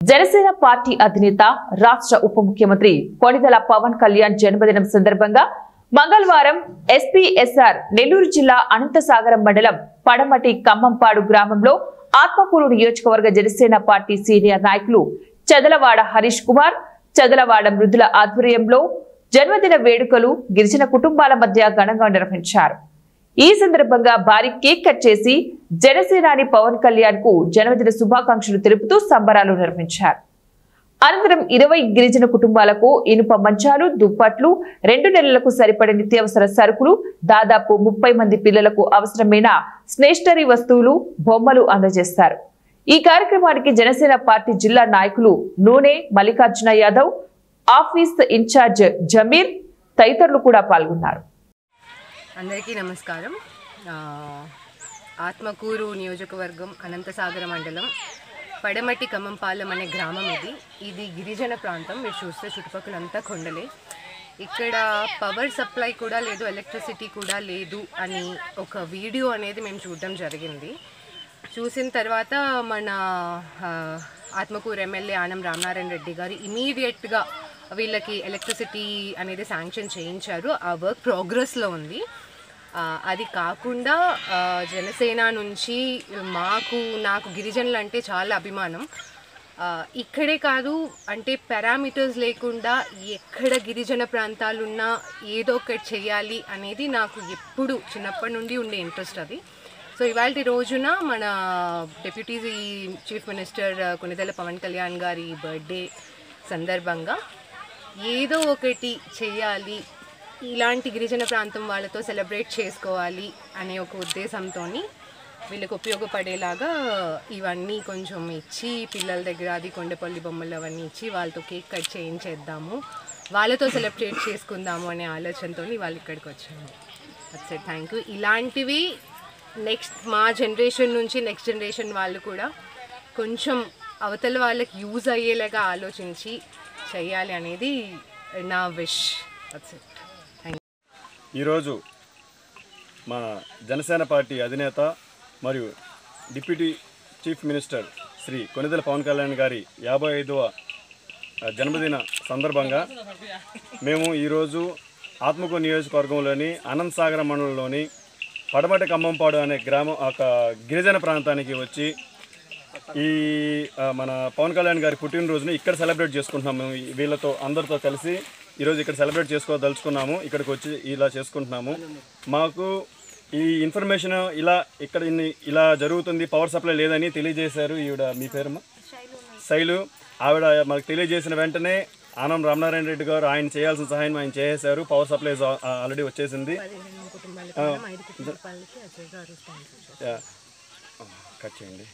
Janasena party అధినేత రాష్ట్ర ఉప ముఖ్యమంత్రి కొణిదెల పవన్ కళ్యాణ్ జన్మదినం సందర్భంగా మంగళవారం ఎస్పీఎస్ఆర్ నెల్లూరు జిల్లా అనంతసాగరం మండలం పడమటి కమ్మంపాడు గ్రామంలో ఆత్మకూరు నియోజకవర్గ జనసేన పార్టీ సీనియర్ నాయకులు చదలవాడ హరీష్ కుమార్, చదలవాడ మృదుల ఆధ్వర్యంలో జన్మదిన వేడుకలు గిరిజన కుటుంబాల మధ్య ఘనంగా నిర్వహించారు. ఈ సందర్భంగా భారీ కేక్ కట్ చేసి జనసేనాని పవన్ కళ్యాణ్ కు జన్మదిన శుభాకాంక్షలు తెలుపుతూ సంబరాలు నిర్వహించారు. అనంతరం 20 గిరిజన కుటుంబాలకు ఇనుప మంచాలు, దుప్పట్లు, 2 నెలలకు సరిపడే నిత్యావసర సరుకులు, దాదాపు 30 మంది పిల్లలకు అవసరమైన స్టేషనరీ వస్తువులు, బొమ్మలు అందజేస్తారు. ఈ కార్యక్రమానికి జనసేన పార్టీ జిల్లా నాయకులు నూనె మల్లికార్జున యాదవ్, ఆఫీస్ ఇన్ఛార్జ్ జమీర్ తదితరులు కూడా పాల్గొన్నారు. అందరికీ నమస్కారం. ఆత్మకూరు నియోజకవర్గం అనంతసాగర మండలం పడమటి కమ్మంపాలెం అనే గ్రామం ఇది గిరిజన ప్రాంతం. మీరు చూస్తే చుట్టుపక్కలంతా కొండలే. ఇక్కడ పవర్ సప్లై కూడా లేదు, ఎలక్ట్రిసిటీ కూడా లేదు అని ఒక వీడియో అనేది మేము చూడడం జరిగింది. చూసిన తర్వాత మన ఆత్మకూరు ఎమ్మెల్యే ఆనం రామనారాయణ రెడ్డి గారు ఇమీడియట్గా వీళ్ళకి ఎలక్ట్రిసిటీ అనేది శాంక్షన్ చేయించారు. ఆ వర్క్ ప్రోగ్రెస్లో ఉంది. అది కాకుండా జనసేన నుంచి నాకు గిరిజనులు అంటే చాలా అభిమానం. ఇక్కడే కాదు, అంటే పారామీటర్స్ లేకుండా ఎక్కడ గిరిజన ప్రాంతాలున్నా ఏదో ఒకటి చేయాలి అనేది నాకు ఎప్పుడు చిన్నప్పటి నుండి ఉండే ఇంట్రెస్ట్ అది. సో ఇవాళ రోజున మన deputy chief minister Konidela Pawan Kalyan గారి బర్త్డే సందర్భంగా ఏదో ఒకటి చేయాలి, ఇలాంటి గిరిజన ప్రాంతం వాళ్ళతో సెలబ్రేట్ చేసుకోవాలి అనే ఒక ఉద్దేశంతో వీళ్ళకి ఉపయోగపడేలాగా ఇవన్నీ కొంచెం ఇచ్చి, పిల్లల దగ్గర అది కొండపల్లి బొమ్మలు అవన్నీ ఇచ్చి వాళ్ళతో కేక్ కట్ చేయించేద్దాము, వాళ్ళతో సెలబ్రేట్ చేసుకుందాము అనే ఆలోచనతో వాళ్ళు ఇక్కడికి వచ్చాము. అచ్చే థ్యాంక్ యూ. ఇలాంటివి నెక్స్ట్ మా జనరేషన్ నుంచి నెక్స్ట్ జనరేషన్ వాళ్ళు కూడా కొంచెం అవతల వాళ్ళకి యూజ్ అయ్యేలాగా ఆలోచించి చేయాలి అనేది నా విష్. ఈరోజు మా జనసేన పార్టీ అధినేత మరియు deputy chief minister Shri Konidela Pawan Kalyan గారి 55వ జన్మదిన సందర్భంగా మేము ఈరోజు ఆత్మకూరు నియోజకవర్గంలోని అనంతసాగర మండలంలోని పడమటి కమ్మంపాడు అనే గ్రామం ఒక గిరిజన ప్రాంతానికి వచ్చి ఈ మన పవన్ కళ్యాణ్ గారి పుట్టినరోజుని ఇక్కడ సెలబ్రేట్ చేసుకుంటున్నాము. వీళ్ళతో అందరితో కలిసి ఈరోజు ఇక్కడ సెలబ్రేట్ చేసుకోదలుచుకున్నాము. ఇక్కడికి వచ్చి ఇలా చేసుకుంటున్నాము. మాకు ఈ ఇన్ఫర్మేషన్ ఇక్కడ ఇలా జరుగుతుంది, పవర్ సప్లై లేదని తెలియజేశారు. ఈవిడ మీ పేరమ్మా? శైలు. ఆవిడ మాకు తెలియజేసిన వెంటనే ఆనం రామనారాయణ రెడ్డి గారు ఆయన చేయాల్సిన సహాయం ఆయన చేసేశారు. పవర్ సప్లై ఆల్రెడీ వచ్చేసింది. కట్ చేయండి.